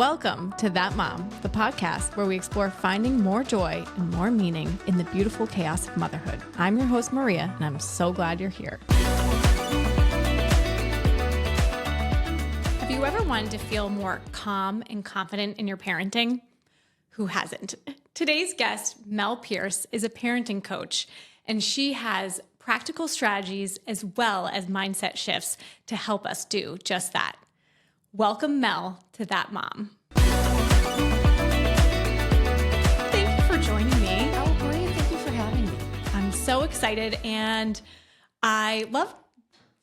Welcome to That Mom, the podcast where we explore finding more joy and more meaning in the beautiful chaos of motherhood. I'm your host, Maria, and I'm so glad you're here. Have you ever wanted to feel more calm and confident in your parenting? Who hasn't? Today's guest, Mel Pierce, is a parenting coach, and she has practical strategies as well as mindset shifts to help us do just that. Welcome, Mel, to That Mom. Thank you for joining me. Oh, Maria, thank you for having me. I'm so excited, and I love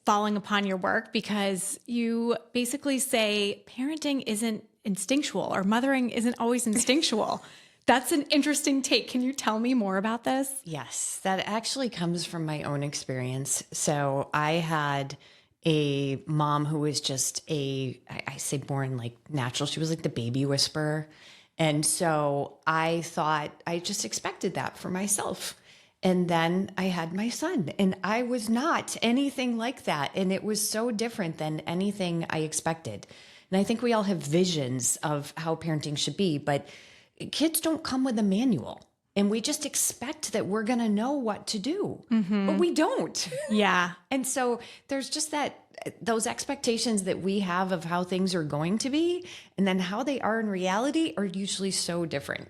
following upon your work because you basically say parenting isn't instinctual or mothering isn't always instinctual. That's an interesting take. Can you tell me more about this? Yes, that actually comes from my own experience. So I had a mom who was just I say born like natural. She was like the baby whisperer. And so I thought I just expected that for myself. And then I had my son and I was not anything like that. And it was so different than anything I expected. And I think we all have visions of how parenting should be, but kids don't come with a manual. And we just expect that we're going to know what to do, but we don't. Yeah. And so there's just those expectations that we have of how things are going to be, and then how they are in reality are usually so different.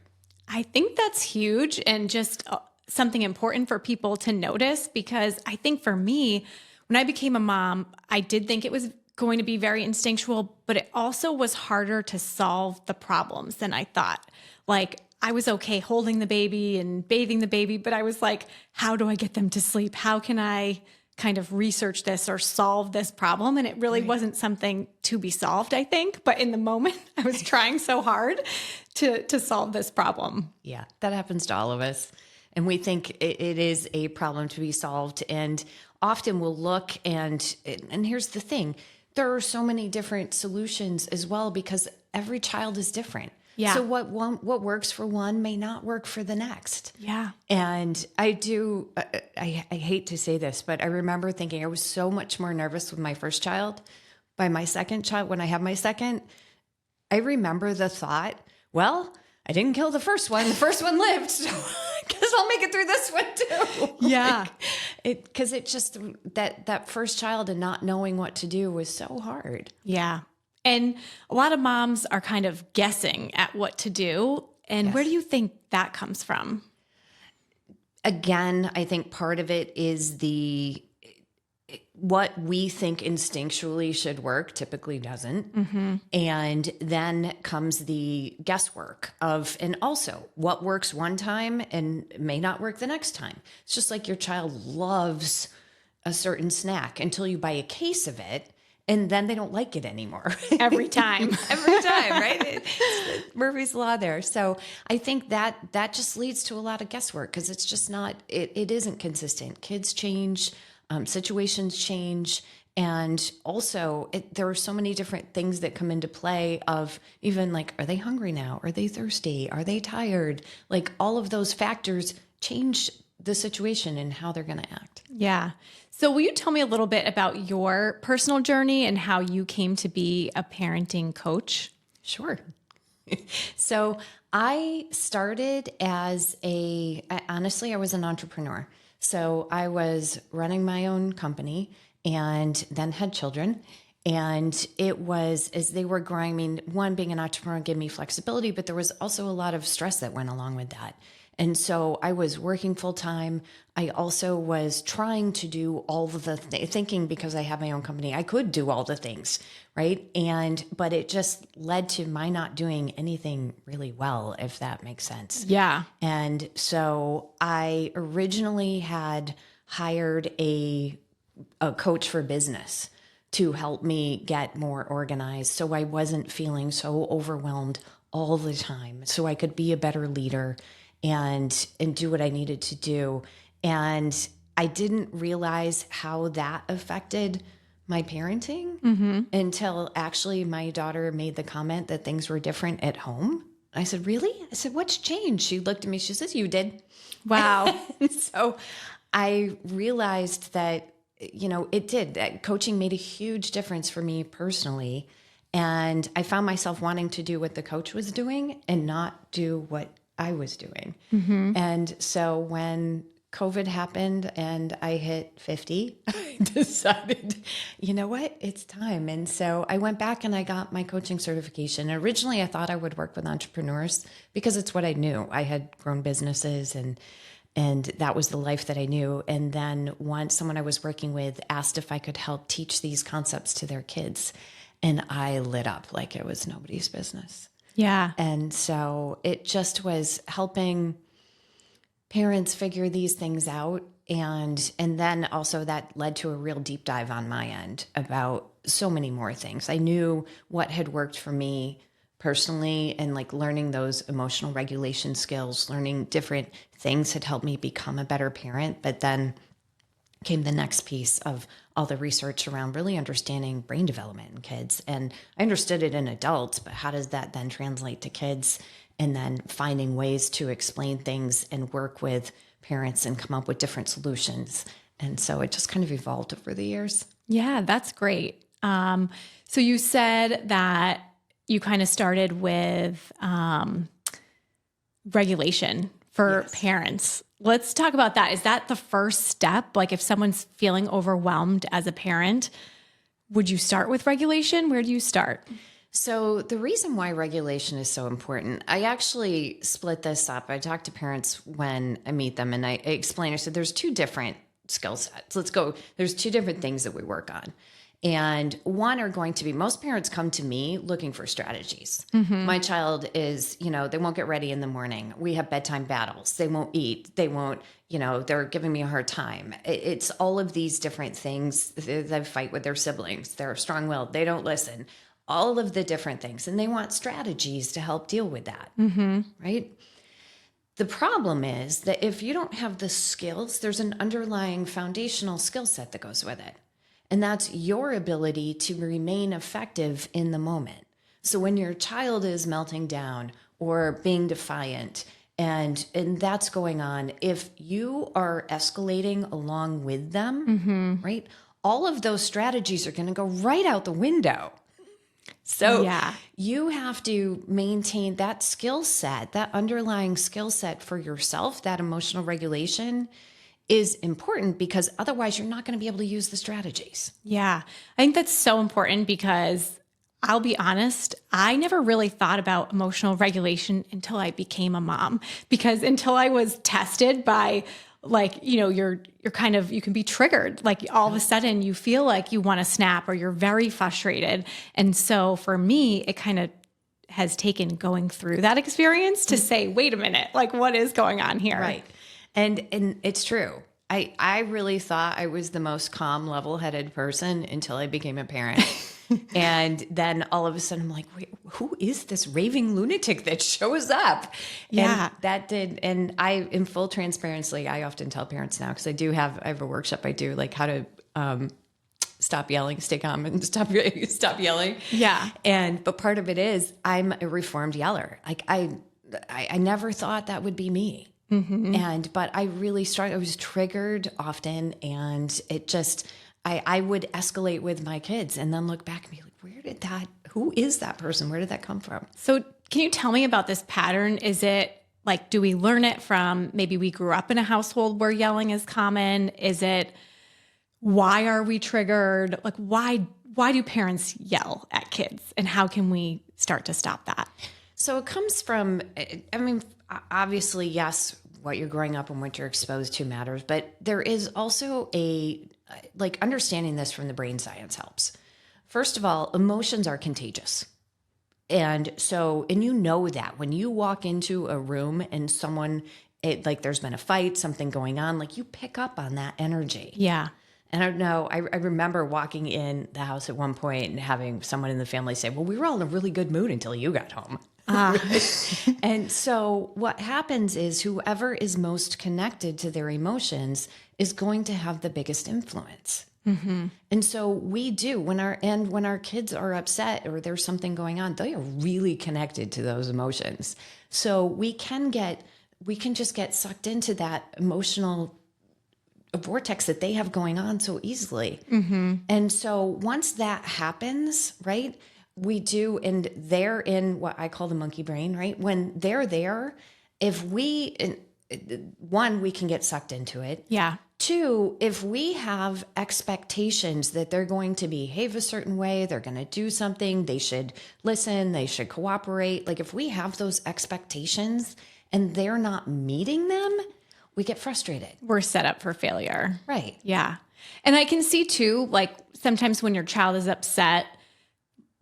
I think that's huge and just something important for people to notice, because I think for me, when I became a mom, I did think it was going to be very instinctual, but it also was harder to solve the problems than I thought. Like, I was okay holding the baby and bathing the baby, but I was like, how do I get them to sleep? How can I kind of research this or solve this problem? And it really wasn't something to be solved, I think. But in the moment, I was trying so hard to solve this problem. Yeah, that happens to all of us. And we think it is a problem to be solved. And often we'll look and here's the thing, there are so many different solutions as well, because every child is different. Yeah. So what works for one may not work for the next. Yeah. And I hate to say this, but I remember thinking I was so much more nervous with my first child. By my second child, when I had my second, I remember the thought, well, I didn't kill the first one. The first one lived. So I guess I'll make it through this one too. Yeah. Because it just, that first child and not knowing what to do was so hard. Yeah. And a lot of moms are kind of guessing at what to do. And where do you think that comes from? Again, I think part of it is what we think instinctually should work typically doesn't. Mm-hmm. And then comes the guesswork and also what works one time and may not work the next time. It's just like your child loves a certain snack until you buy a case of it. And then they don't like it anymore. Every time. Every time, right? It's Murphy's Law there. So I think that just leads to a lot of guesswork, because it's just not, it isn't consistent. Kids change, situations change. And also there are so many different things that come into play of even like, are they hungry now? Are they thirsty? Are they tired? Like all of those factors change the situation and how they're going to act. Yeah. So will you tell me a little bit about your personal journey and how you came to be a parenting coach? Sure. So I started honestly, I was an entrepreneur. So I was running my own company and then had children. And it was, as they were growing, I mean, one, being an entrepreneur gave me flexibility, but there was also a lot of stress that went along with that. And so I was working full time. I also was trying to do all of the thinking, because I have my own company, I could do all the things, right? But it just led to my not doing anything really well, if that makes sense. Yeah. And so I originally had hired a coach for business to help me get more organized, so I wasn't feeling so overwhelmed all the time, so I could be a better leader and do what I needed to do. And I didn't realize how that affected my parenting until actually my daughter made the comment that things were different at home. I said, really? I said, what's changed? She looked at me, she says, you did. Wow. So I realized that, it did. That coaching made a huge difference for me personally. And I found myself wanting to do what the coach was doing and not do what I was doing. And so when COVID happened and I hit 50, I decided, you know what, it's time. And so I went back and I got my coaching certification. Originally, I thought I would work with entrepreneurs because it's what I knew. I had grown businesses and that was the life that I knew. And then once someone I was working with asked if I could help teach these concepts to their kids, and I lit up like it was nobody's business. Yeah. And so it just was helping parents figure these things out. And then also that led to a real deep dive on my end about so many more things. I knew what had worked for me personally, and like learning those emotional regulation skills, learning different things had helped me become a better parent. But then came the next piece of all the research around really understanding brain development in kids. And I understood it in adults, but how does that then translate to kids? And then finding ways to explain things and work with parents and come up with different solutions. And so it just kind of evolved over the years. Yeah, that's great. So you said that you kind of started with regulation for parents. Let's talk about that. Is that the first step? Like if someone's feeling overwhelmed as a parent, would you start with regulation? Where do you start? So the reason why regulation is so important, I actually split this up. I talk to parents when I meet them and I explain, I said, there's two different skill sets. Let's go. There's two different things that we work on. And one are going to be, most parents come to me looking for strategies. My child is, they won't get ready in the morning. We have bedtime battles. They won't eat. They won't, they're giving me a hard time. It's all of these different things. They fight with their siblings. They're strong-willed. They don't listen. All of the different things. And they want strategies to help deal with that. Right? The problem is that if you don't have the skills, there's an underlying foundational skill set that goes with it. And that's your ability to remain effective in the moment. So when your child is melting down or being defiant and that's going on, if you are escalating along with them, right, all of those strategies are going to go right out the window. So you have to maintain that skill set, that underlying skill set for yourself, that emotional regulation is important, because otherwise you're not going to be able to use the strategies. Yeah. I think that's so important because I'll be honest, I never really thought about emotional regulation until I became a mom, because until I was tested by you're kind of, you can be triggered. Like all of a sudden you feel like you want to snap or you're very frustrated. And so for me, it kind of has taken going through that experience to say, wait a minute, like what is going on here? Right. And it's true. I really thought I was the most calm, level-headed person until I became a parent. And then all of a sudden I'm like, wait, who is this raving lunatic that shows up? Yeah. And I, in full transparency, I often tell parents now, because I have a workshop I do, like how to stop yelling, stay calm, and stop yelling. Yeah. But part of it is I'm a reformed yeller. Like I never thought that would be me. But I really struggled. I was triggered often, and it just, I would escalate with my kids and then look back and be like, who is that person? Where did that come from? So can you tell me about this pattern? Is it like, do we learn it from maybe we grew up in a household where yelling is common? Is it, why are we triggered? Like, why do parents yell at kids, and how can we start to stop that? So it comes from, obviously, yes, what you're growing up and what you're exposed to matters, but there is also understanding this from the brain science helps. First of all, emotions are contagious. And you know that when you walk into a room and there's been a fight, something going on, like you pick up on that energy. Yeah. And I don't know, I remember walking in the house at one point and having someone in the family say, well, we were all in a really good mood until you got home. And so what happens is whoever is most connected to their emotions is going to have the biggest influence. And so we do, when our kids are upset or there's something going on, they are really connected to those emotions. So we can just get sucked into that emotional vortex that they have going on so easily. And so once that happens, right, We do. And they're in what I call the monkey brain, right? When they're there, if one, we can get sucked into it. Yeah. Two, if we have expectations that they're going to behave a certain way, they're going to do something, they should listen, they should cooperate. Like if we have those expectations and they're not meeting them, we get frustrated. We're set up for failure. Right. Yeah. And I can see too, like sometimes when your child is upset,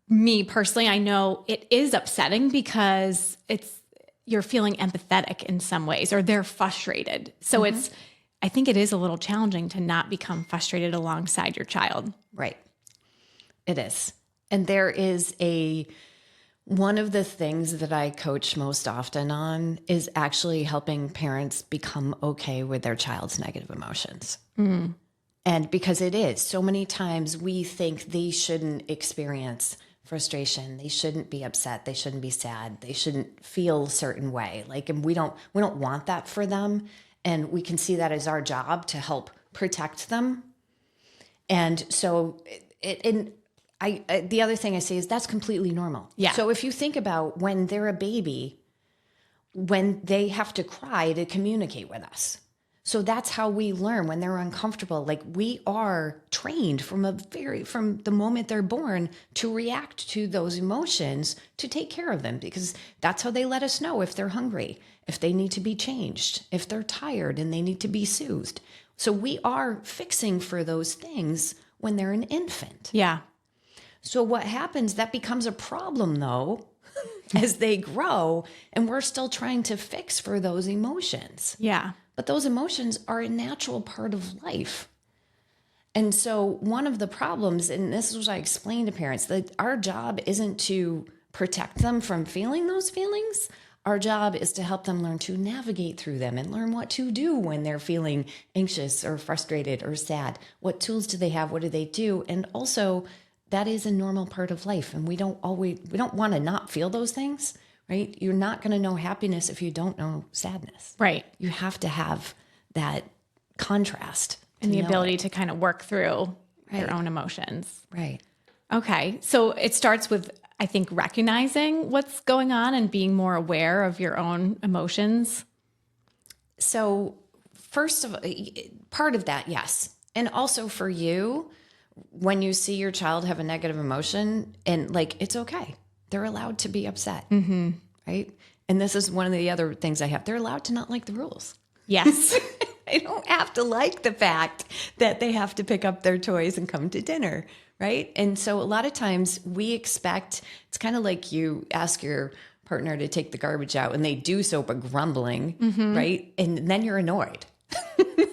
me personally, I know it is upsetting because you're feeling empathetic in some ways, or they're frustrated. So I think it is a little challenging to not become frustrated alongside your child. Right. It is. And there is one of the things that I coach most often on is actually helping parents become okay with their child's negative emotions. And because it is, so many times we think they shouldn't experience frustration, they shouldn't be upset, they shouldn't be sad, they shouldn't feel a certain way. Like, and we don't want that for them. And we can see that as our job to help protect them. And so the other thing I say is that's completely normal. Yeah. So if you think about when they're a baby, when they have to cry to communicate with us. So that's how we learn when they're uncomfortable. Like we are trained from the moment they're born to react to those emotions, to take care of them, because that's how they let us know if they're hungry, if they need to be changed, if they're tired and they need to be soothed. So we are fixing for those things when they're an infant. Yeah. So what happens, that becomes a problem though, as they grow, and we're still trying to fix for those emotions. Yeah. But those emotions are a natural part of life. And so one of the problems, and this is what I explain to parents, that our job isn't to protect them from feeling those feelings. Our job is to help them learn to navigate through them and learn what to do when they're feeling anxious or frustrated or sad. What tools do they have? What do they do? And also, that is a normal part of life. And we don't want to not feel those things. Right? You're not going to know happiness if you don't know sadness. Right. You have to have that contrast. And the ability to kind of work through Right. your own emotions. Right. Okay. So it starts with, I think, recognizing what's going on and being more aware of your own emotions. So first of all, part of that, yes. And also for you, when you see your child have a negative emotion, and like, it's okay. They're allowed to be upset, right? And this is one of the other things I have. They're allowed to not like the rules. Yes. They don't have to like the fact that they have to pick up their toys and come to dinner, right? And so a lot of times we expect, it's kind of like you ask your partner to take the garbage out and they do so by grumbling, right? And then you're annoyed.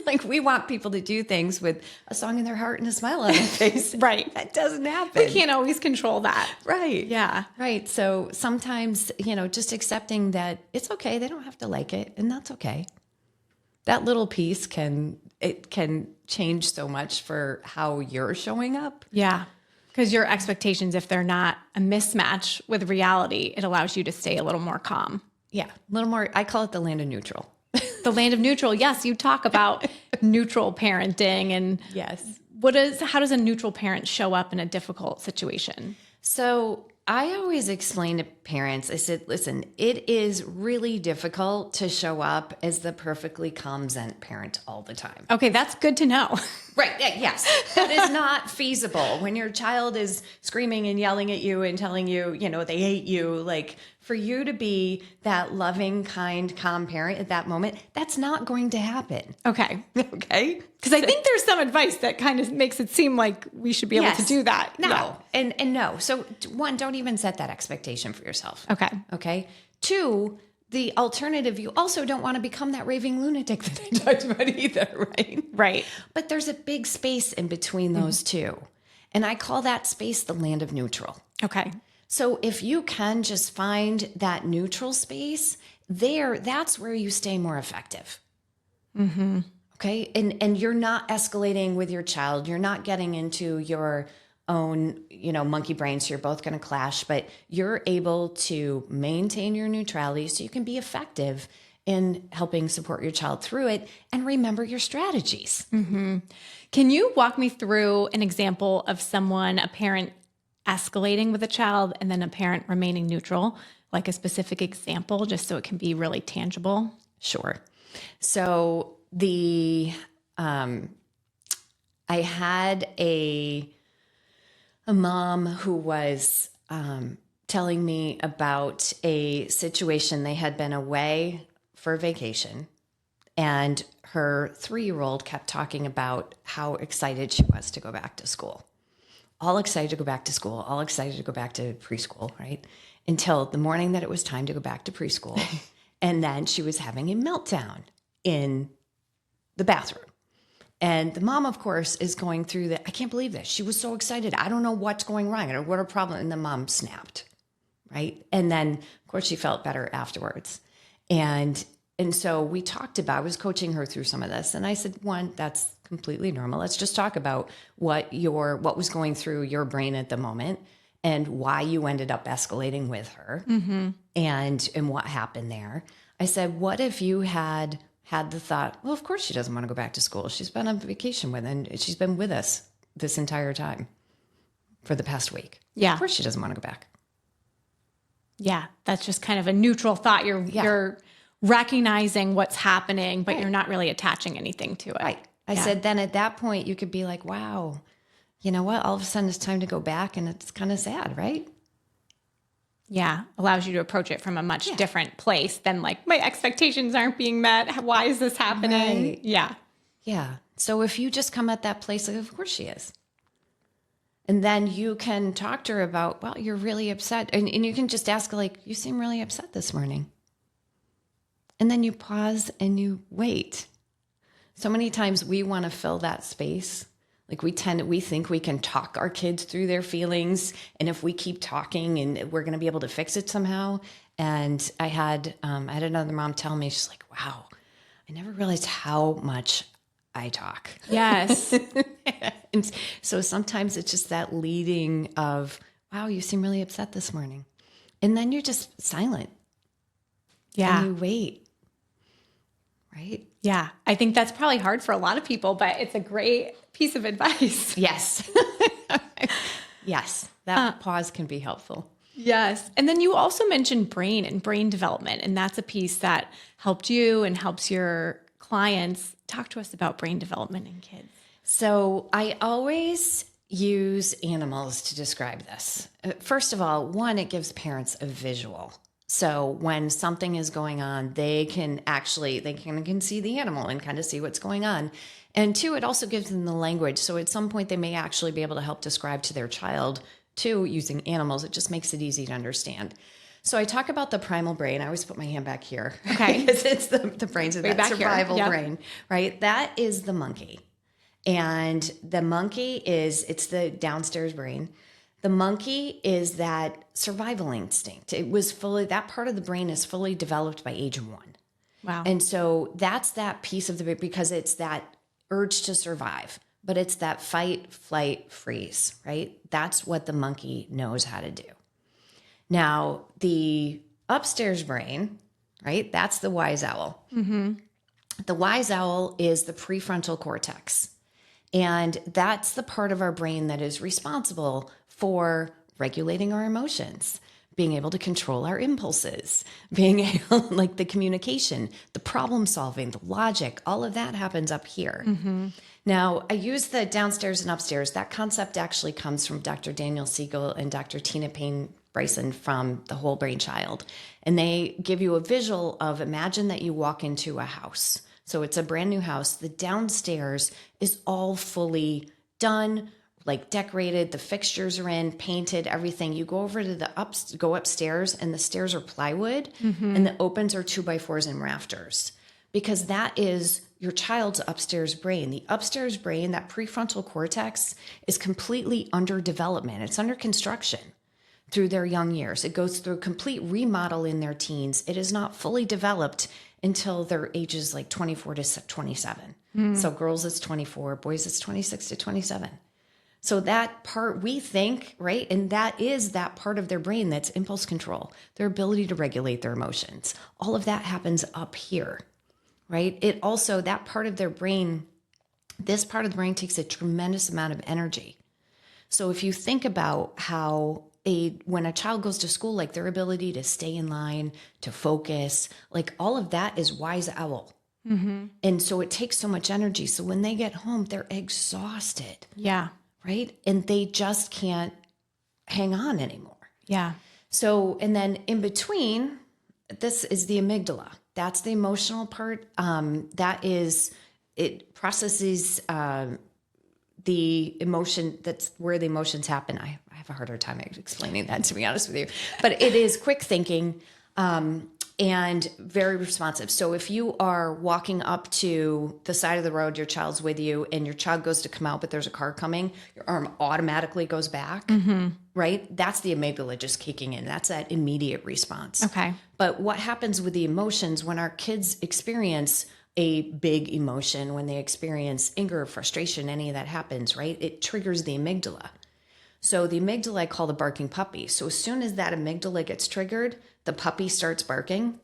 Like we want people to do things with a song in their heart and a smile on their face. Right. That doesn't happen. We can't always control that. Right. Yeah. Right. So sometimes, just accepting that it's okay. They don't have to like it, and that's okay. That little piece can change so much for how you're showing up. Yeah. Because your expectations, if they're not a mismatch with reality, it allows you to stay a little more calm. Yeah. A little more, I call it the land of neutral. The land of neutral. Yes. You talk about neutral parenting and Yes. how does a neutral parent show up in a difficult situation? So I always explain to parents, I said, listen, it is really difficult to show up as the perfectly calm Zen parent all the time. Okay. That's good to know. Right. Yeah, yes. That is not feasible. When your child is screaming and yelling at you and telling you, they hate you, like for you to be that loving, kind, calm parent at that moment, that's not going to happen. Okay. Okay. Because I think there's some advice that kind of makes it seem like we should be able to do that. No. Yeah. And no. So one, don't even set that expectation for yourself. Okay. Okay. Two, the alternative, you also don't want to become that raving lunatic that I talked about either, right? Right. But there's a big space in between those two. And I call that space the land of neutral. Okay. So if you can just find that neutral space there, that's where you stay more effective. Okay. And you're not escalating with your child. You're not getting into your own, monkey brain. So you're both going to clash, but you're able to maintain your neutrality so you can be effective in helping support your child through it and remember your strategies. Can you walk me through an example of a parent escalating with a child and then a parent remaining neutral, like a specific example, just so it can be really tangible? Sure. So I had a mom who was telling me about a situation. They had been away for vacation, and her 3-year-old kept talking about how excited she was to go back to school. All excited to go back to school, all excited to go back to preschool, right? Until the morning that it was time to go back to preschool. And then she was having a meltdown in the bathroom. And the mom, of course, is going through that. I can't believe this. She was so excited. I don't know what's going wrong. I don't know what her problem. And the mom snapped, right? And then, of course, she felt better afterwards. And so we talked about, I was coaching her through some of this. And I said, one, that's completely normal. Let's just talk about what was going through your brain at the moment and why you ended up escalating with her and what happened there. I said, what if you had the thought, well, of course she doesn't want to go back to school. She's been on vacation and she's been with us this entire time for the past week. Yeah. Of course she doesn't want to go back. Yeah. That's just kind of a neutral thought. You're recognizing what's happening, but you're not really attaching anything to it. Right. I said, then at that point you could be like, wow, you know what? All of a sudden it's time to go back, and it's kind of sad, right? Yeah. Allows you to approach it from a much different place than like, my expectations aren't being met. Why is this happening? Right. Yeah. Yeah. So if you just come at that place, like, of course she is. And then you can talk to her about, well, you're really upset. And you can just ask, like, you seem really upset this morning. And then you pause and you wait. So many times we want to fill that space. Like we think we can talk our kids through their feelings. And if we keep talking, and we're going to be able to fix it somehow. And I had another mom tell me, she's like, wow, I never realized how much I talk. Yes. And so sometimes it's just that leading of, wow, you seem really upset this morning. And then you're just silent. Yeah. And you wait. Right? Yeah. I think that's probably hard for a lot of people, but it's a great piece of advice. Yes. Yes. That pause can be helpful. Yes. And then you also mentioned brain and brain development, and that's a piece that helped you and helps your clients. Talk to us about brain development in kids. So I always use animals to describe this. First of all, one, it gives parents a visual. So when something is going on, they can see the animal and kind of see what's going on. And two, it also gives them the language. So at some point, they may actually be able to help describe to their child, too, using animals. It just makes it easy to understand. So I talk about the primal brain. I always put my hand back here. Okay. Because it's the brains of that survival Yep. brain, right? That is the monkey. And the monkey it's the downstairs brain. The monkey is that survival instinct. That part of the brain is fully developed by age 1. Wow. And so that's that piece of the brain, because it's that urge to survive, but it's that fight, flight, freeze, right? That's what the monkey knows how to do. Now, the upstairs brain, right? That's the wise owl. Mm-hmm. The wise owl is the prefrontal cortex. And that's the part of our brain that is responsible for regulating our emotions, being able to control our impulses, being able, like the communication, the problem solving, the logic, all of that happens up here. Mm-hmm. Now, I use the downstairs and upstairs. That concept actually comes from Dr. Daniel Siegel and Dr. Tina Payne Bryson from The Whole Brain Child. And they give you a visual of, imagine that you walk into a house. So it's a brand new house. The downstairs is all fully done, like decorated. The fixtures are in, painted, everything. You go over to go upstairs, and the stairs are plywood, and the opens are 2x4s and rafters, because that is your child's upstairs brain. The upstairs brain, that prefrontal cortex, is completely under development. It's under construction through their young years. It goes through a complete remodel in their teens. It is not fully developed until their ages like 24 to 27. So girls, it's 24, boys, it's 26 to 27. So that part, we think, right? And that is that part of their brain that's impulse control, their ability to regulate their emotions. All of that happens up here, right? It also, that part of their brain, this part of the brain takes a tremendous amount of energy. So if you think about how when a child goes to school, like their ability to stay in line, to focus, like all of that is wise owl. And so it takes so much energy. So when they get home, they're exhausted, Yeah. right? And they just can't hang on anymore. Yeah. So, and then in between, this is the amygdala. That's the emotional part. It processes the emotion. That's where the emotions happen. I have a harder time explaining that, to be honest with you. But it is quick thinking and very responsive. So if you are walking up to the side of the road, your child's with you, and your child goes to come out, but there's a car coming, your arm automatically goes back, right? That's the amygdala just kicking in. That's that immediate response. Okay. But what happens with the emotions when our kids experience a big emotion, when they experience anger, frustration, any of that happens, right? It triggers the amygdala. So the amygdala I call the barking puppy. So as soon as that amygdala gets triggered, the puppy starts barking.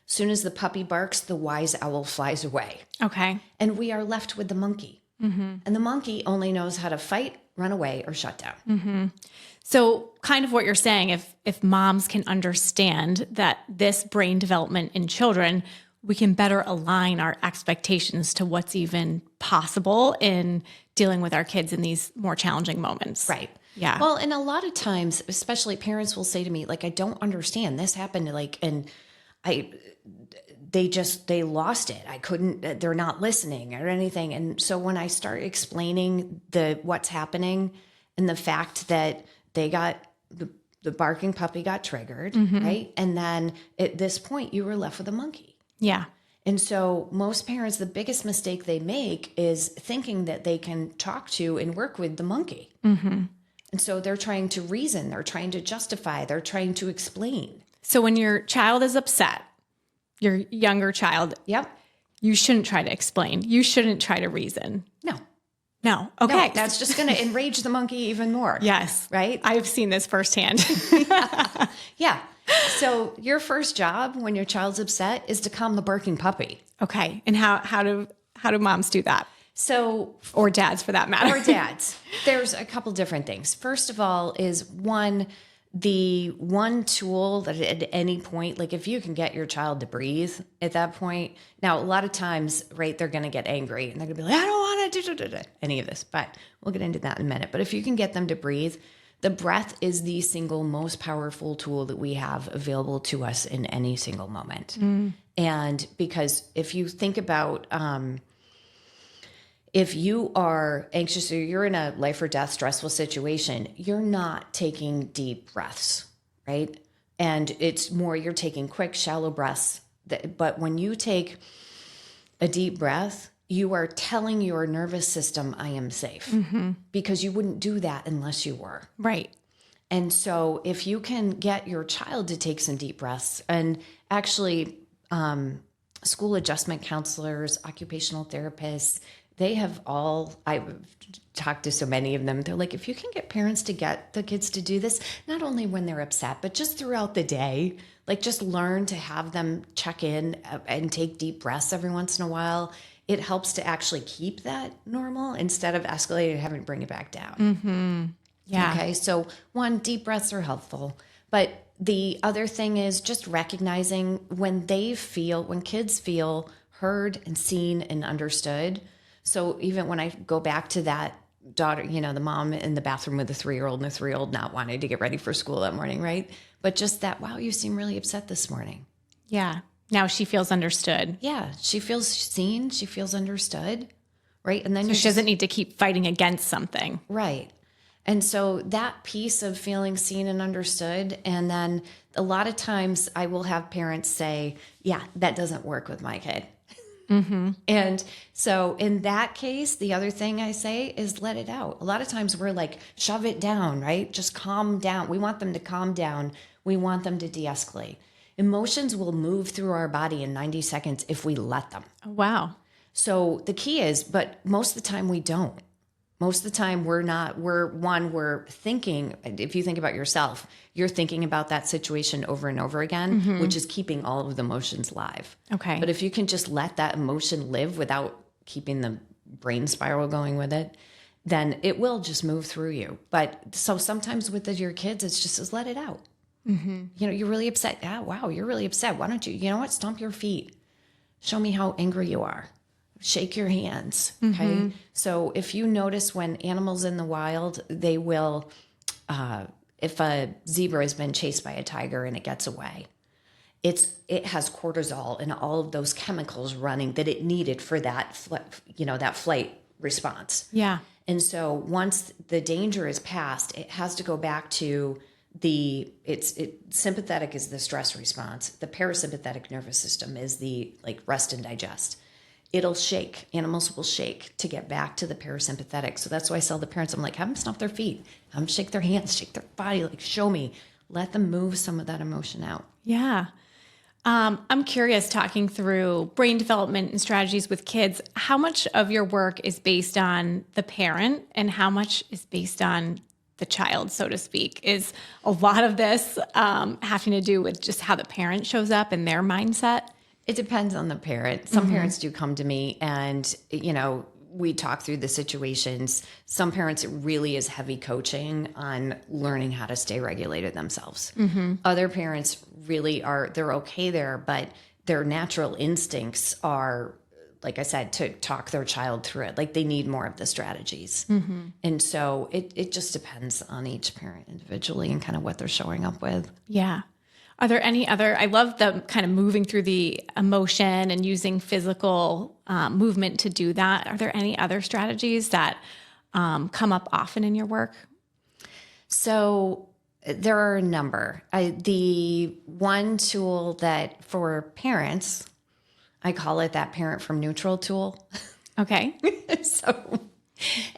As soon as the puppy barks, the wise owl flies away. Okay. And we are left with the monkey. And the monkey only knows how to fight, run away, or shut down. So kind of what you're saying, if moms can understand that this brain development in children, we can better align our expectations to what's even possible in dealing with our kids in these more challenging moments. Right. Yeah. Well, and a lot of times, especially parents will say to me, like, I don't understand. This happened, like, and they lost it. I couldn't, they're not listening or anything. And so when I start explaining what's happening and the fact that they got the barking puppy got triggered, right? And then at this point you were left with a monkey. Yeah. And so most parents, the biggest mistake they make is thinking that they can talk to and work with the monkey. And so they're trying to reason, they're trying to justify, they're trying to explain. So when your child is upset, your younger child, Yep. you shouldn't try to explain. You shouldn't try to reason. No. Okay. No, that's just going to enrage the monkey even more. Yes. Right? I've seen this firsthand. Yeah. So your first job when your child's upset is to calm the barking puppy. Okay. And how do moms do that? So, Or dads for that matter. or dads, there's a couple different things. First of all is the one tool that at any point, like if you can get your child to breathe at that point, now a lot of times, right, they're going to get angry and they're going to be like, I don't want to do any of this, but we'll get into that in a minute. But if you can get them to breathe, the breath is the single most powerful tool that we have available to us in any single moment. And because if you think about, if you are anxious or you're in a life or death stressful situation, you're not taking deep breaths, right? And it's more, you're taking quick, shallow breaths. But when you take a deep breath, you are telling your nervous system, I am safe, because you wouldn't do that unless you were. Right. And so if you can get your child to take some deep breaths, and actually school adjustment counselors, occupational therapists, they have all, I've talked to so many of them. They're like, if you can get parents to get the kids to do this, not only when they're upset, but just throughout the day, like just learn to have them check in and take deep breaths every once in a while. It helps to actually keep that normal instead of escalating and having to bring it back down. Yeah. Okay. So one, deep breaths are helpful, but the other thing is just recognizing when kids feel heard and seen and understood. So even when I go back to that daughter, the mom in the bathroom with the 3-year-old and the 3-year-old not wanting to get ready for school that morning, right? But just that, wow, you seem really upset this morning. Yeah. Now she feels understood. Yeah. She feels seen. She feels understood. Right. And then So she doesn't need to keep fighting against something. Right. And so that piece of feeling seen and understood. And then a lot of times I will have parents say, yeah, that doesn't work with my kid. And so in that case, the other thing I say is let it out. A lot of times we're like, shove it down, right? Just calm down. We want them to calm down. We want them to de-escalate. Emotions will move through our body in 90 seconds if we let them. Oh, wow. So the key is, but most of the time we don't. Most of the time we're thinking, if you think about yourself, you're thinking about that situation over and over again, which is keeping all of the emotions live. Okay. But if you can just let that emotion live without keeping the brain spiral going with it, then it will just move through you. But so sometimes with your kids, it's just let it out. You're really upset. Ah, wow, you're really upset. Why don't you know what? Stomp your feet. Show me how angry you are. Shake your hands. Okay. So if you notice when animals in the wild, they will, if a zebra has been chased by a tiger and it gets away, it has cortisol and all of those chemicals running that it needed for that, that flight response. Yeah. And so once the danger is past, it has to go back to sympathetic is the stress response. The parasympathetic nervous system is the rest and digest. It'll shake. Animals will shake to get back to the parasympathetic. So that's why I tell the parents, I'm like, have them stomp their feet, have them shake their hands, shake their body, show me, let them move some of that emotion out. Yeah. I'm curious, talking through brain development and strategies with kids, how much of your work is based on the parent and how much is based on the child, so to speak? Is a lot of this having to do with just how the parent shows up and their mindset? It depends on the parent. Some parents do come to me and, we talk through the situations. Some parents, it really is heavy coaching on learning how to stay regulated themselves. Other parents really they're okay there, but their natural instincts are, like I said, to talk their child through it. They need more of the strategies. And so it just depends on each parent individually and kind of what they're showing up with. Yeah. Are there any other, I love the kind of moving through the emotion and using physical movement to do that. Are there any other strategies that come up often in your work? So there are a number. The one tool that for parents, I call it that parent from neutral tool. Okay.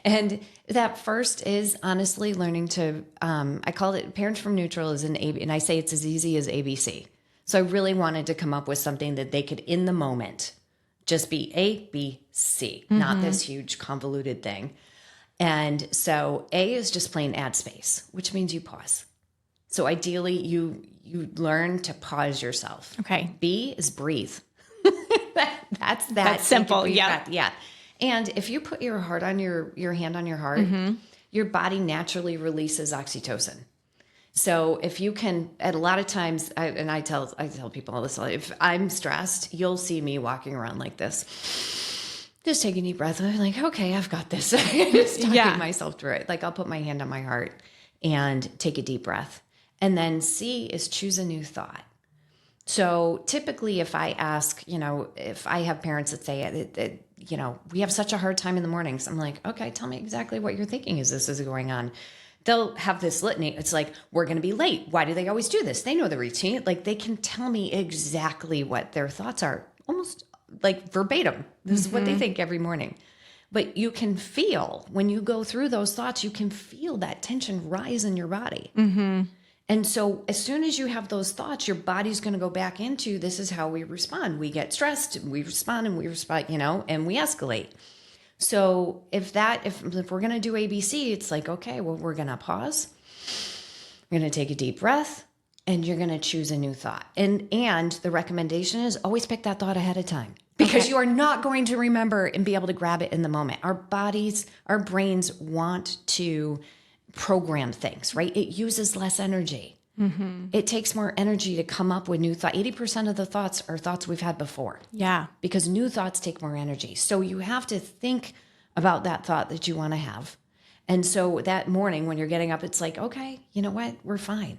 And that first is honestly learning to, I call it parents from neutral is and I say it's as easy as ABC. So I really wanted to come up with something that they could, in the moment, just be A, B, C, not this huge convoluted thing. And so A is just plain add space, which means you pause. So ideally you learn to pause yourself. Okay. B is breathe. That's that. That's simple. Yeah. Yeah. And if you put your heart on your hand on your heart, your body naturally releases oxytocin. So if you can, at a lot of times, I tell people all this, if I'm stressed, you'll see me walking around like this, just taking a deep breath. And I'm like, okay, I've got this. Just talking myself through it. I'll put my hand on my heart and take a deep breath. And then C is choose a new thought. So typically if I ask, if I have parents that say, we have such a hard time in the mornings, I'm like, okay, tell me exactly what you're thinking as this is going on. They'll have this litany. It's like, we're going to be late. Why do they always do this? They know the routine. They can tell me exactly what their thoughts are, almost verbatim. This is what they think every morning. But you can feel, when you go through those thoughts, you can feel that tension rise in your body. And so as soon as you have those thoughts, your body's going to go back into, this is how we respond. We get stressed, we respond, and we escalate. So if we're going to do ABC, it's like, okay, well, we're going to pause. You're going to take a deep breath and you're going to choose a new thought. And the recommendation is always pick that thought ahead of time, because you are not going to remember and be able to grab it in the moment. Our brains want to program things, right? It uses less energy. It takes more energy to come up with new thoughts. 80% of the thoughts are thoughts we've had before. Yeah. Because new thoughts take more energy. So you have to think about that thought that you want to have. And so that morning when you're getting up, it's like, okay, you know what? We're fine.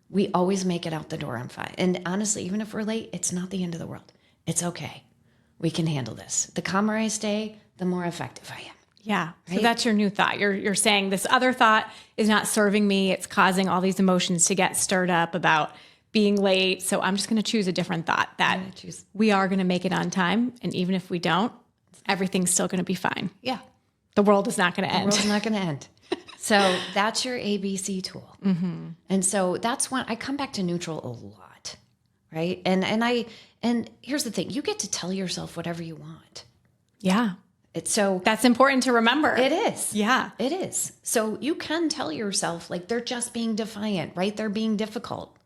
We always make it out the door on fine. And honestly, even if we're late, it's not the end of the world. It's okay. We can handle this. The calmer I stay, the more effective I am. Yeah. Right? So that's your new thought. You're saying this other thought is not serving me. It's causing all these emotions to get stirred up about being late. So I'm just going to choose a different thought that we are going to make it on time. And even if we don't, everything's still going to be fine. Yeah. The world is not going to end. The world's not going to end. So that's your ABC tool. And so that's when I come back to neutral a lot. Right. And here's the thing. You get to tell yourself whatever you want. Yeah. So that's important to remember. It is. Yeah. It is. So you can tell yourself they're just being defiant, right? They're being difficult,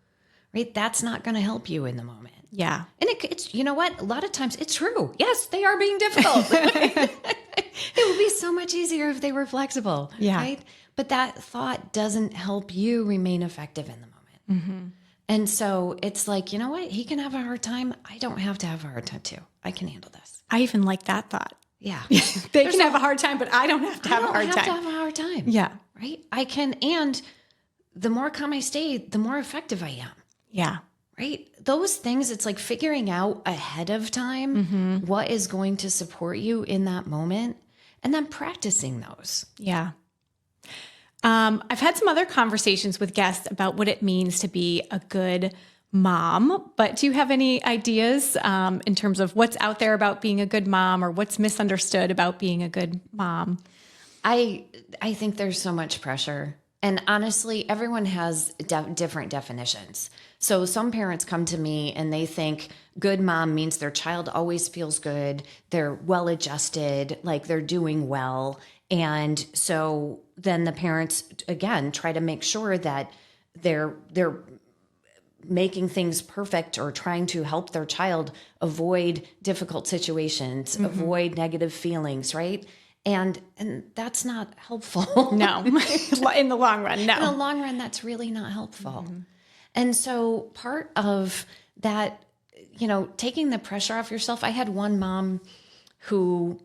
right? That's not going to help you in the moment. Yeah. And it's, you know what? A lot of times it's true. Yes, they are being difficult. It would be so much easier if they were flexible. Yeah. Right. But that thought doesn't help you remain effective in the moment. And so it's like, you know what? He can have a hard time. I don't have to have a hard time too. I can handle this. I even like that thought. Yeah. They can have a hard time, but I don't have to have a hard I don't have time. to have a hard time. Yeah. Right. I can. And the more calm I stay, the more effective I am. Yeah. Right. Those things, it's like figuring out ahead of time what is going to support you in that moment and then practicing those. Yeah. I've had some other conversations with guests about what it means to be a good mom, but do you have any ideas in terms of what's out there about being a good mom or what's misunderstood about being a good mom? I think there's so much pressure. And honestly, everyone has different definitions. So some parents come to me and they think good mom means their child always feels good, they're well adjusted, like they're doing well. And so then the parents, again, try to make sure that they're making things perfect or trying to help their child avoid difficult situations, avoid negative feelings, right? And that's not helpful. No, in the long run, no. In the long run, that's really not helpful. And so part of that, you know, taking the pressure off yourself. I had one mom who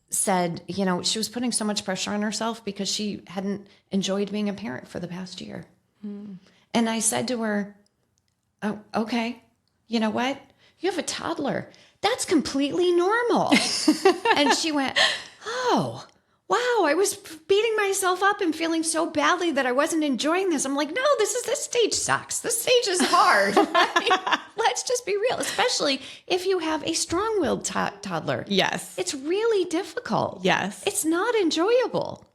said, you know, she was putting so much pressure on herself because she hadn't enjoyed being a parent for the past year. And I said to her, oh, okay, you know what? You have a toddler. That's completely normal. And she went, oh, wow, I was beating myself up and feeling so badly that I wasn't enjoying this. I'm like, no, this stage sucks. This stage is hard. Right? Let's just be real, especially if you have a strong-willed toddler. Yes. It's really difficult. Yes. It's not enjoyable.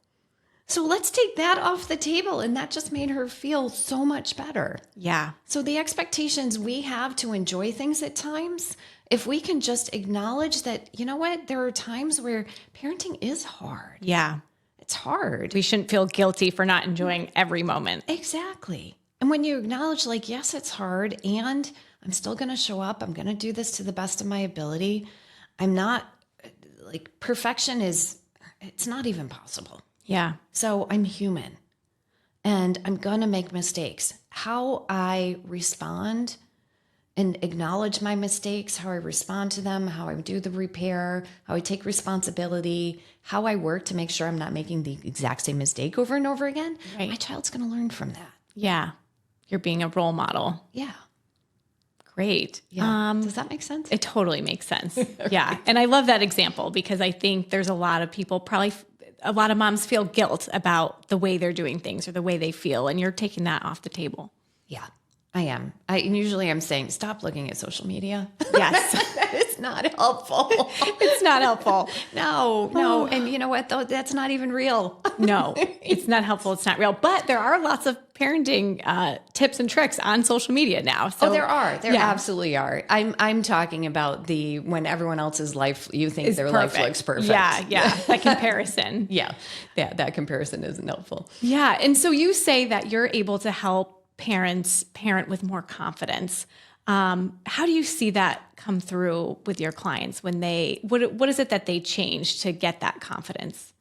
So let's take that off the table. And that just made her feel so much better. Yeah. So the expectations we have to enjoy things at times, if we can just acknowledge that, you know what, there are times where parenting is hard. Yeah. It's hard. We shouldn't feel guilty for not enjoying every moment. Exactly. And when you acknowledge, like, yes, it's hard, and I'm still going to show up. I'm going to do this to the best of my ability. I'm not, like, perfection is, it's not even possible. Yeah. So I'm human and I'm going to make mistakes. How I respond and acknowledge my mistakes, how I respond to them, how I do the repair, how I take responsibility, how I work to make sure I'm not making the exact same mistake over and over again. Right. My child's going to learn from that. Yeah. You're being a role model. Yeah. Great. Yeah. Does that make sense? It totally makes sense. Yeah. And I love that example because I think there's a lot of people, probably a lot of moms feel guilt about the way they're doing things or the way they feel. And you're taking that off the table. Yeah, I am. Usually I'm saying, stop looking at social media. Yes. It's not helpful. It's not helpful. No. And you know what, though? That's not even real. No, it's not helpful. It's not real. But there are lots of parenting tips and tricks on social media now. So, There are. There yeah. absolutely are. I'm talking about when everyone else's life, you think It's their perfect. life looks perfect. Yeah. That comparison. Yeah. That comparison isn't helpful. Yeah. And so you say that you're able to help parents parent with more confidence. How do you see that come through with your clients when what is it that they change to get that confidence?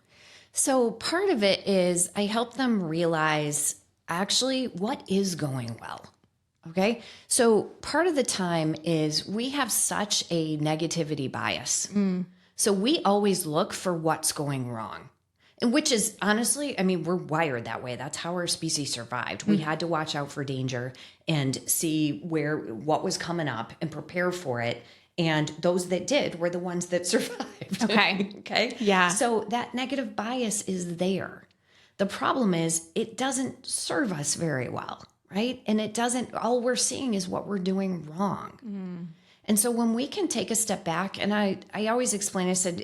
So part of it is I help them realize actually what is going well. Okay. So part of the time is we have such a negativity bias. So we always look for what's going wrong. And which is honestly, I mean, we're wired that way. That's how our species survived. We had to watch out for danger and see what was coming up and prepare for it. And those that did were the ones that survived. Okay. Okay. Yeah. So that negative bias is there. The problem is it doesn't serve us very well, right? And all we're seeing is what we're doing wrong. And so when we can take a step back, and I always explain, I said,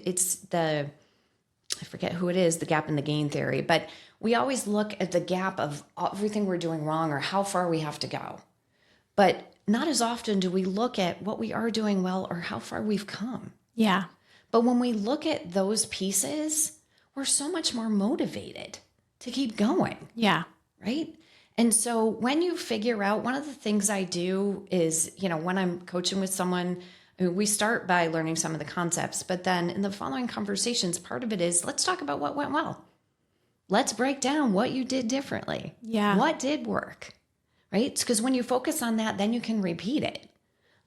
I forget who it is, the gap in the gain theory, but we always look at the gap of everything we're doing wrong or how far we have to go. But not as often do we look at what we are doing well or how far we've come. Yeah. But when we look at those pieces, we're so much more motivated to keep going. Yeah. Right? And so when you figure out, one of the things I do is, when I'm coaching with someone, we start by learning some of the concepts, but then in the following conversations, part of it is, let's talk about what went well. Let's break down what you did differently. Yeah. What did work, right? Because when you focus on that, then you can repeat it.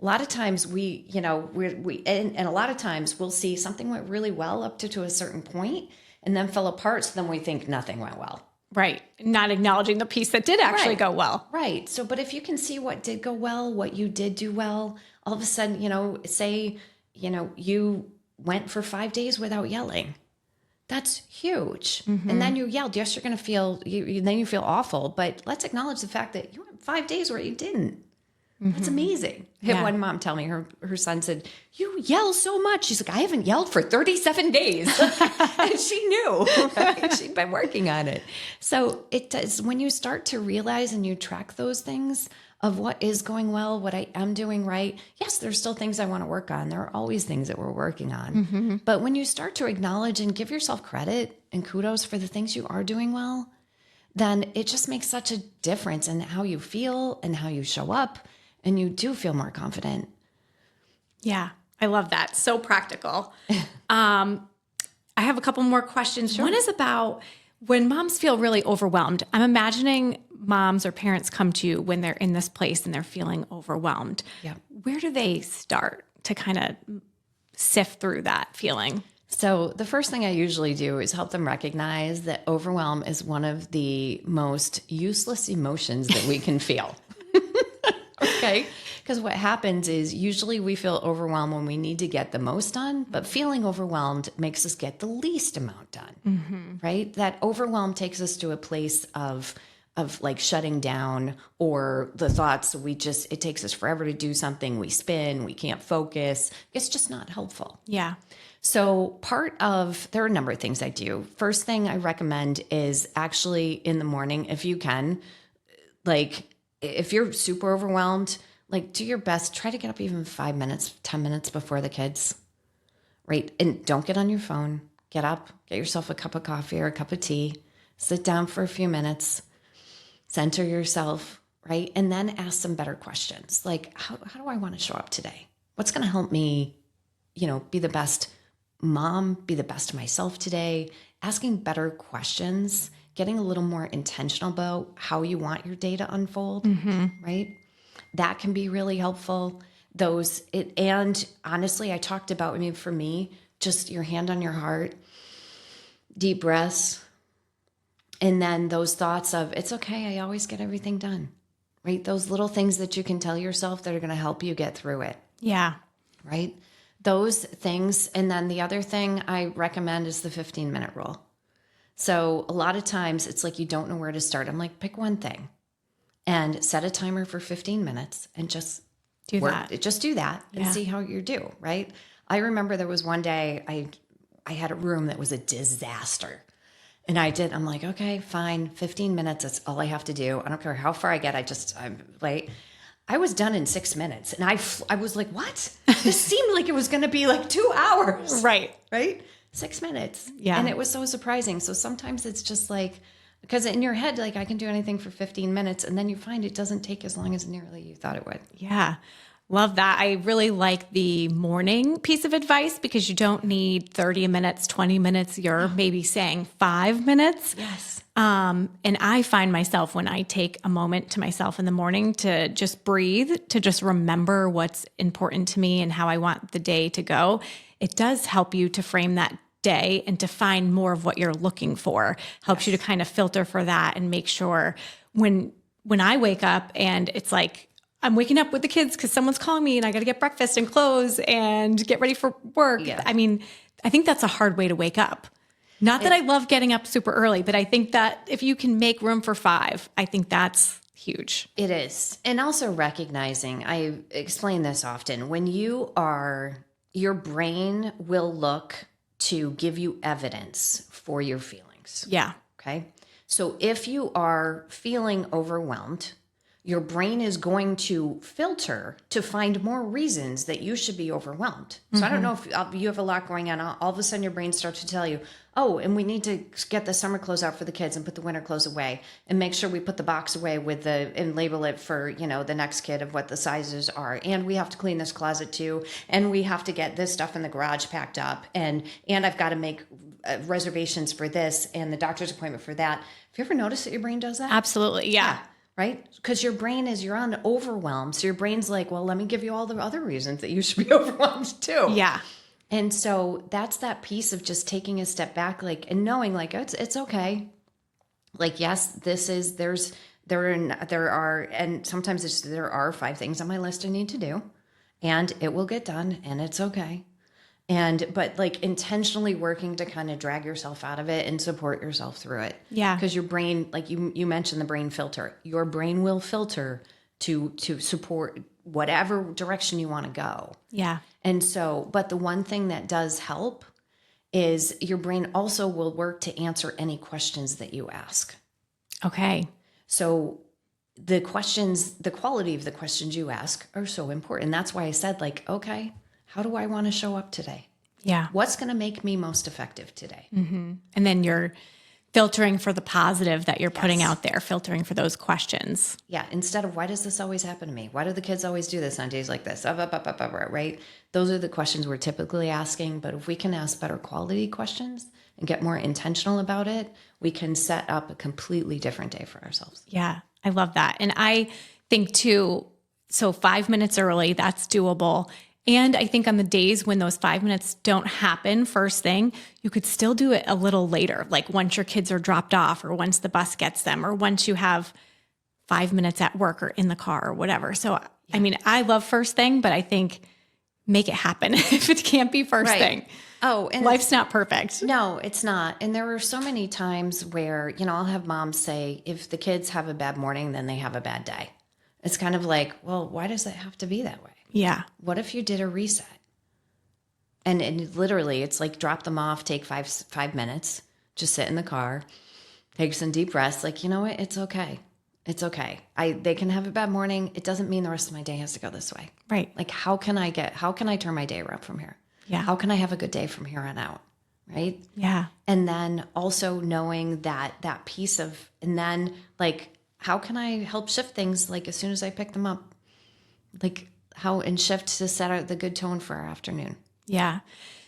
A lot of times and a lot of times we'll see something went really well up to a certain point and then fell apart. So then we think nothing went well. Right. Not acknowledging the piece that did actually go well. Right. So, but if you can see what did go well, what you did do well, all of a sudden, say, you went for 5 days without yelling. That's huge. And then you yelled. Yes, you're going to feel, then you feel awful, but let's acknowledge the fact that you went 5 days where you didn't. That's amazing. I had one mom tell me her son said, "You yell so much." She's like, "I haven't yelled for 37 days. And she knew, right? She'd been working on it. So it does, when you start to realize and you track those things of what is going well, what I am doing right. Yes, there's still things I want to work on. There are always things that we're working on. But when you start to acknowledge and give yourself credit and kudos for the things you are doing well, then it just makes such a difference in how you feel and how you show up. And you do feel more confident. Yeah, I love that. So practical. I have a couple more questions. Sure. One is about when moms feel really overwhelmed. I'm imagining moms or parents come to you when they're in this place and they're feeling overwhelmed. Yeah. Where do they start to kind of sift through that feeling? So the first thing I usually do is help them recognize that overwhelm is one of the most useless emotions that we can feel. Okay. Because what happens is usually we feel overwhelmed when we need to get the most done, but feeling overwhelmed makes us get the least amount done, right? That overwhelm takes us to a place of like shutting down, or the thoughts it takes us forever to do something. We spin, we can't focus. It's just not helpful. Yeah. So there are a number of things I do. First thing I recommend is actually in the morning, if you can, like, if you're super overwhelmed, like, do your best, try to get up even 5 minutes, 10 minutes before the kids, right? And don't get on your phone. Get up, get yourself a cup of coffee or a cup of tea, sit down for a few minutes, center yourself, right? And then ask some better questions. Like, how do I want to show up today? What's going to help me, be the best mom, be the best of myself today? Asking better questions, getting a little more intentional about how you want your day to unfold, right? That can be really helpful. And honestly, I talked about, for me, just your hand on your heart, deep breaths, and then those thoughts of, it's okay, I always get everything done, right? Those little things that you can tell yourself that are going to help you get through it. Yeah. Right? Those things. And then the other thing I recommend is the 15-minute rule. So a lot of times it's like you don't know where to start. I'm like, pick one thing and set a timer for 15 minutes and just do that. Just do that and see how you do, right? I remember there was one day I had a room that was a disaster. And I'm like, okay, fine, 15 minutes. That's all I have to do. I don't care how far I get. I'm late. I was done in 6 minutes. And I was like, what? This seemed like it was going to be like 2 hours. Right. Right? 6 minutes. Yeah. And it was so surprising. So sometimes it's just like, because in your head, like, I can do anything for 15 minutes. And then you find it doesn't take as long as nearly you thought it would. Yeah. Love that. I really like the morning piece of advice because you don't need 30 minutes, 20 minutes. You're maybe saying 5 minutes. Yes. And I find myself when I take a moment to myself in the morning to just breathe, to just remember what's important to me and how I want the day to go, it does help you to frame that day and to find more of what you're looking for. Helps you to kind of filter for that and make sure when I wake up and it's like, I'm waking up with the kids because someone's calling me and I got to get breakfast and clothes and get ready for work. Yeah. I think that's a hard way to wake up. Not that I love getting up super early, but I think that if you can make room for 5, I think that's huge. It is. And also recognizing, I explain this often, when your brain will look to give you evidence for your feelings. Yeah. Okay. So if you are feeling overwhelmed, your brain is going to filter to find more reasons that you should be overwhelmed. So I don't know if you have a lot going on. All of a sudden your brain starts to tell you, oh, and we need to get the summer clothes out for the kids and put the winter clothes away and make sure we put the box away and label it for, the next kid of what the sizes are. And we have to clean this closet too. And we have to get this stuff in the garage packed up. And I've got to make reservations for this and the doctor's appointment for that. Have you ever noticed that your brain does that? Absolutely. Yeah. Right? Because your brain you're on overwhelmed. So your brain's like, well, let me give you all the other reasons that you should be overwhelmed too. Yeah. And so that's that piece of just taking a step back, and knowing it's okay. Yes, there are, and sometimes there are 5 things on my list I need to do and it will get done and it's okay. But intentionally working to kind of drag yourself out of it and support yourself through it. Yeah. Because your brain, you mentioned the brain filter, your brain will filter to support whatever direction you want to go. Yeah. And so, but the one thing that does help is your brain also will work to answer any questions that you ask. Okay. So the quality of the questions you ask are so important. That's why I said okay, how do I want to show up today? Yeah. What's going to make me most effective today? Mm-hmm. And then you're filtering for the positive that you're putting out there, filtering for those questions. Yeah. Instead of why does this always happen to me? Why do the kids always do this on days like this? Right? Those are the questions we're typically asking. But if we can ask better quality questions and get more intentional about it, we can set up a completely different day for ourselves. Yeah. I love that. And I think too, so 5 minutes early, that's doable. And I think on the days when those 5 minutes don't happen first thing, you could still do it a little later, like once your kids are dropped off or once the bus gets them or once you have 5 minutes at work or in the car or whatever. So, I mean, I love first thing, but I think make it happen if it can't be first thing. Oh, and life's not perfect. No, it's not. And there were so many times where, I'll have moms say, if the kids have a bad morning, then they have a bad day. It's kind of like, well, why does it have to be that way? Yeah. What if you did a reset? And literally, it's like drop them off, take 5 minutes, just sit in the car, take some deep breaths. You know what? It's okay. It's okay. They can have a bad morning. It doesn't mean the rest of my day has to go this way. Right. How can I turn my day around from here? Yeah. How can I have a good day from here on out? Right. Yeah. And then also knowing that piece of, and then how can I help shift things as soon as I pick them up? And shift to set out the good tone for our afternoon. Yeah.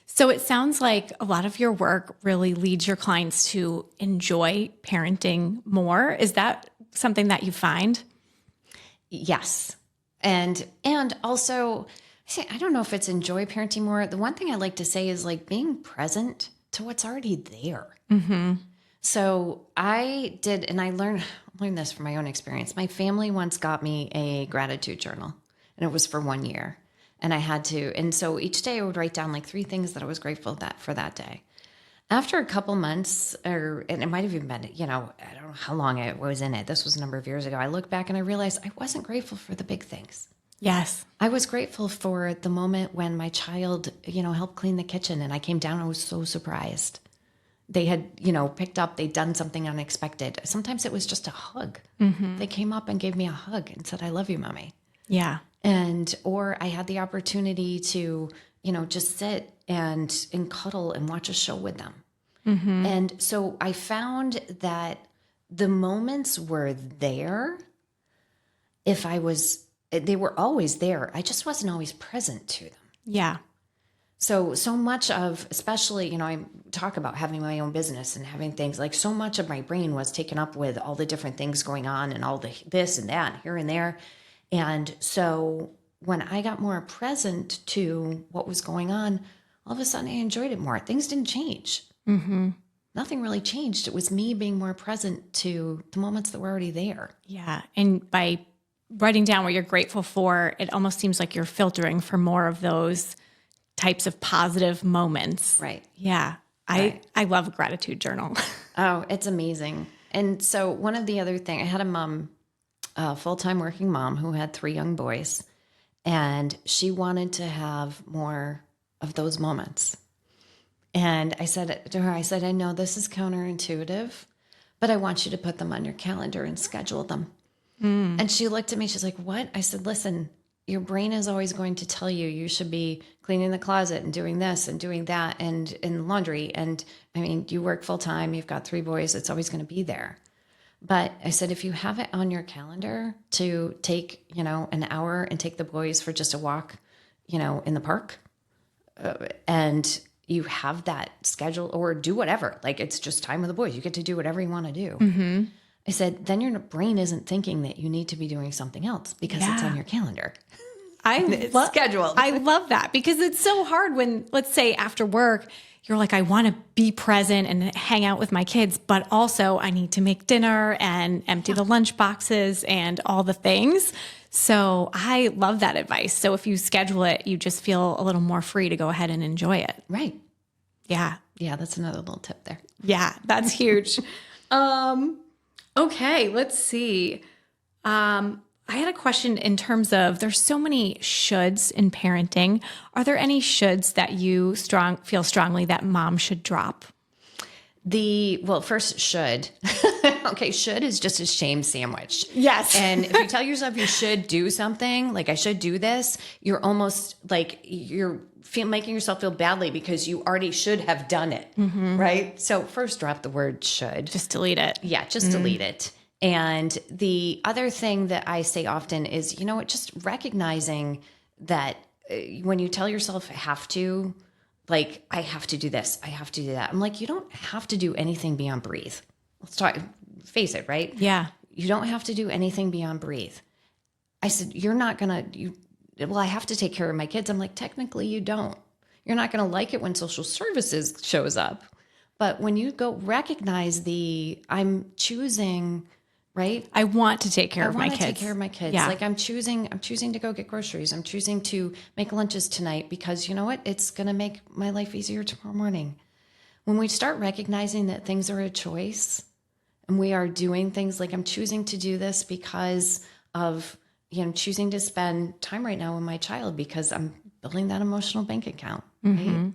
So it sounds like a lot of your work really leads your clients to enjoy parenting more. Is that something that you find? Yes. And also, I don't know if it's enjoy parenting more. The one thing I like to say is being present to what's already there. Mm-hmm. So I did, and I learned this from my own experience. My family once got me a gratitude journal, and it was for 1 year. And I had to, and so each day I would write down 3 things that I was grateful for that day. After a couple months, and it might have even been, I don't know how long I was in it. This was a number of years ago. I look back and I realized I wasn't grateful for the big things. Yes. I was grateful for the moment when my child, helped clean the kitchen and I came down and I was so surprised. They had, picked up, they'd done something unexpected. Sometimes it was just a hug. Mm-hmm. They came up and gave me a hug and said, I love you, Mommy. Yeah. Or I had the opportunity to, just sit and cuddle and watch a show with them. Mm-hmm. And so I found that the moments were there. They were always there. I just wasn't always present to them. Yeah. So much of, especially, I talk about having my own business and having things so much of my brain was taken up with all the different things going on and all the this and that, here and there. And so when I got more present to what was going on, all of a sudden I enjoyed it more. Things didn't change. Mm-hmm. Nothing really changed. It was me being more present to the moments that were already there. Yeah. And by writing down what you're grateful for, it almost seems like you're filtering for more of those types of positive moments. Right. Yeah. Right. I love a gratitude journal. Oh, it's amazing. And so one of the other things, I had a mom, a full-time working mom who had 3 young boys, and she wanted to have more of those moments. And I said to her, I know this is counterintuitive, but I want you to put them on your calendar and schedule them. Mm. And she looked at me, she's like, what? I said, listen, your brain is always going to tell you you should be cleaning the closet and doing this and doing that and in laundry. And I mean, you work full time, you've got 3 boys, it's always going to be there. But I said, if you have it on your calendar to take, an hour and take the boys for just a walk, in the park, and you have that schedule, or do whatever, like it's just time with the boys, you get to do whatever you want to do. Mm-hmm. I said, then your brain isn't thinking that you need to be doing something else because it's on your calendar. It's scheduled. I love that, because it's so hard when, let's say after work, you're like, I want to be present and hang out with my kids, but also I need to make dinner and empty the lunch boxes and all the things. So I love that advice. So if you schedule it, you just feel a little more free to go ahead and enjoy it. Right. Yeah. Yeah. That's another little tip there. Yeah. That's huge. Okay. Let's see. I had a question in terms of, there's so many shoulds in parenting. Are there any shoulds that you feel strongly that mom should drop? First, should. Okay, should is just a shame sandwich. Yes. And if you tell yourself you should do something, like I should do this, you're almost like making yourself feel badly because you already should have done it, right? So first, drop the word should. Just delete it. Yeah, just delete it. And the other thing that I say often is, just recognizing that when you tell yourself I have to, like, I have to do this, I have to do that. I'm like, you don't have to do anything beyond breathe. Face it, right? Yeah. You don't have to do anything beyond breathe. I said, you're not going to, I have to take care of my kids. I'm like, technically you don't. You're not going to like it when social services shows up. But when you go recognize I'm choosing, right? I want to take care of my kids. I want to take care of my kids. Yeah. Like I'm choosing to go get groceries. I'm choosing to make lunches tonight because you know what? It's going to make my life easier tomorrow morning. When we start recognizing that things are a choice and we are doing things like I'm choosing to do this because of, choosing to spend time right now with my child because I'm building that emotional bank account, right?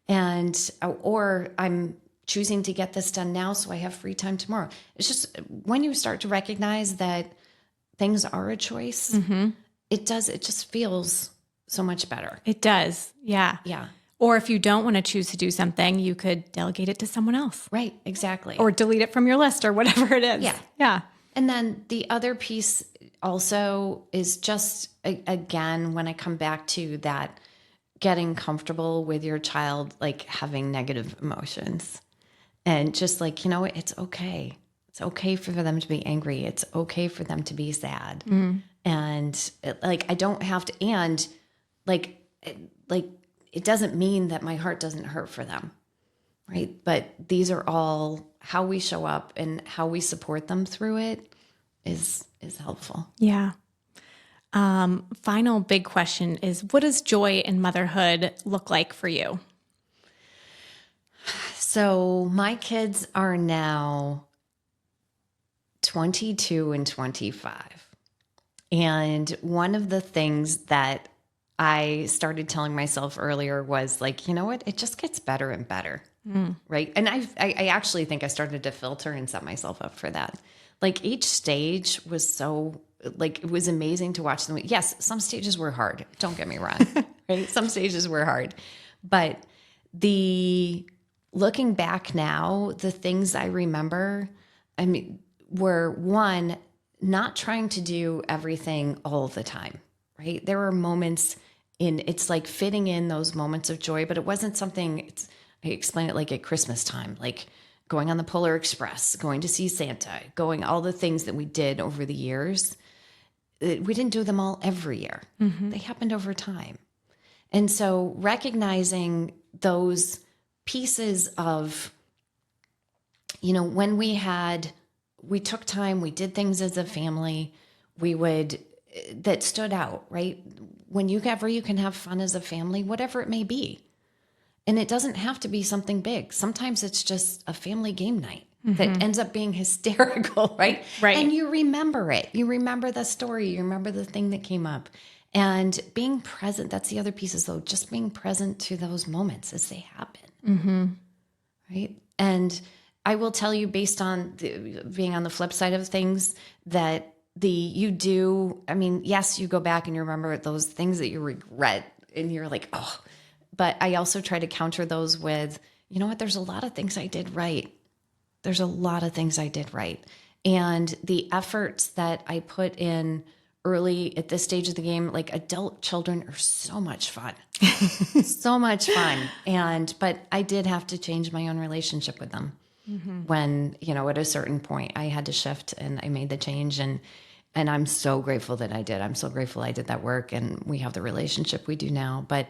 And, or I'm choosing to get this done now so I have free time tomorrow. It's just when you start to recognize that things are a choice, it just feels so much better. It does. Yeah. Yeah. Or if you don't want to choose to do something, you could delegate it to someone else. Right. Exactly. Or delete it from your list or whatever it is. Yeah. Yeah. And then the other piece also is just, again, when I come back to that, getting comfortable with your child, like having negative emotions and just like, it's okay. It's okay for them to be angry. It's okay for them to be sad. And I don't have to, and it doesn't mean that my heart doesn't hurt for them. Right. But these are all how we show up and how we support them through it is helpful. Yeah. Final big question is, what does joy in motherhood look like for you? So my kids are now 22 and 25. And one of the things that I started telling myself earlier was like, you know what? It just gets better and better. Right. And I actually think I started to filter and set myself up for that. Like each stage was so like, it was amazing to watch them. Yes, some stages were hard. Don't get me wrong. Right. Some stages were hard, but looking back now, the things I remember, were one, not trying to do everything all the time. Right. There were moments it's like fitting in those moments of joy, but it wasn't something I explain it like at Christmas time, like going on the Polar Express, going to see Santa, all the things that we did over the years. We didn't do them all every year. They happened over time. And so recognizing those pieces of, when we took time, we did things as a family, that stood out, right? Whenever you can have fun as a family, whatever it may be. And it doesn't have to be something big. Sometimes it's just a family game night that ends up being hysterical, right? Right. And you remember it. You remember the story. You remember the thing that came up. And being present, that's the other pieces though, just being present to those moments as they happen. Right? And I will tell you based on being on the flip side of things that yes, you go back and you remember those things that you regret and you're like, oh, but I also try to counter those with, you know what, there's a lot of things I did right. There's a lot of things I did right. And the efforts that I put in early at this stage of the game, like adult children are so much fun, so much fun. But I did have to change my own relationship with them when, at a certain point I had to shift and I made the change, and I'm so grateful that I did. I'm so grateful I did that work and we have the relationship we do now. But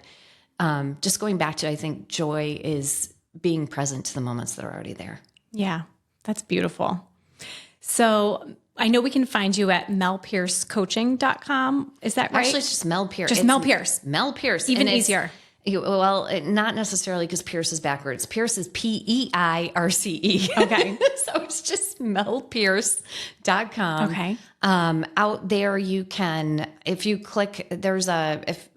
just going back to, I think joy is being present to the moments that are already there. Yeah, that's beautiful. So I know we can find you at melpiercecoaching.com. Is that right? Actually, it's just Mel Pierce. Just Mel Pierce. Mel Pierce. Even easier. Well, not necessarily, because Pierce is backwards. Pierce is P-E-I-R-C-E. Okay. So it's just melpierce.com. Okay. Out there you can, if you click,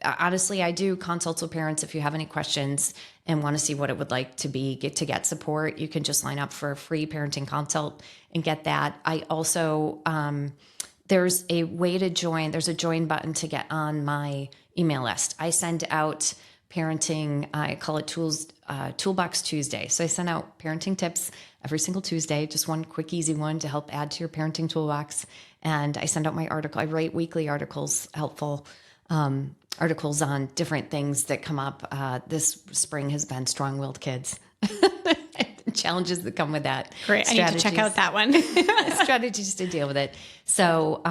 honestly, I do consults with parents. If you have any questions and want to see what it would like to be, get support, you can just line up for a free parenting consult and get that. I also, there's a way to join. There's a join button to get on my email list. I send out parenting, I call it Toolbox Tuesday. So I send out parenting tips every single Tuesday, just one quick, easy one to help add to your parenting toolbox. And I send out my article. I write weekly articles, helpful articles on different things that come up. This spring has been strong-willed kids. Challenges that come with that. Great. I need to check out that one. Strategies to deal with it. So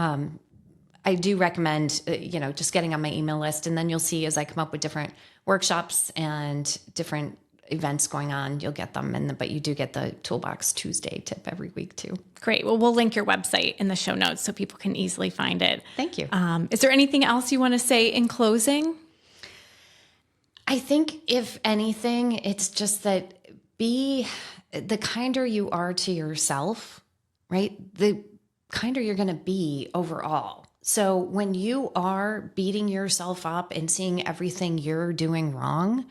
I do recommend, just getting on my email list, and then you'll see as I come up with different workshops and different events going on, you'll get them. But you do get the Toolbox Tuesday tip every week too. Great. Well, we'll link your website in the show notes so people can easily find it. Thank you. Is there anything else you want to say in closing? I think if anything, it's just that the kinder you are to yourself, right? The kinder you're going to be overall. So when you are beating yourself up and seeing everything you're doing wrong,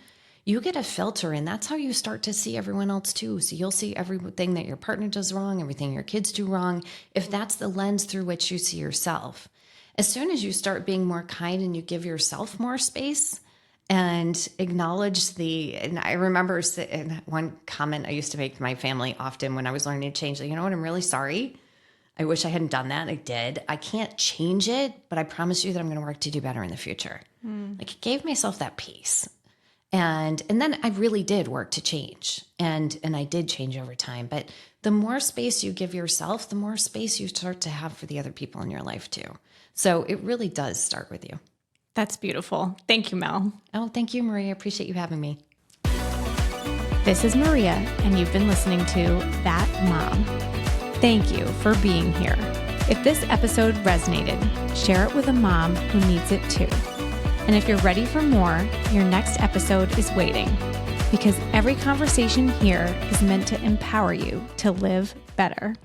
you get a filter, and that's how you start to see everyone else too. So you'll see everything that your partner does wrong, everything your kids do wrong, if that's the lens through which you see yourself. As soon as you start being more kind and you give yourself more space and acknowledge and I remember one comment I used to make to my family often when I was learning to change, you know what, I'm really sorry. I wish I hadn't done that. I did. I can't change it, but I promise you that I'm going to work to do better in the future. Like, I gave myself that peace. And then I really did work to change. And I did change over time. But the more space you give yourself, the more space you start to have for the other people in your life too. So it really does start with you. That's beautiful. Thank you, Mel. Oh, thank you, Maria. I appreciate you having me. This is Maria, and you've been listening to That Mom. Thank you for being here. If this episode resonated, share it with a mom who needs it too. And if you're ready for more, your next episode is waiting, because every conversation here is meant to empower you to live better.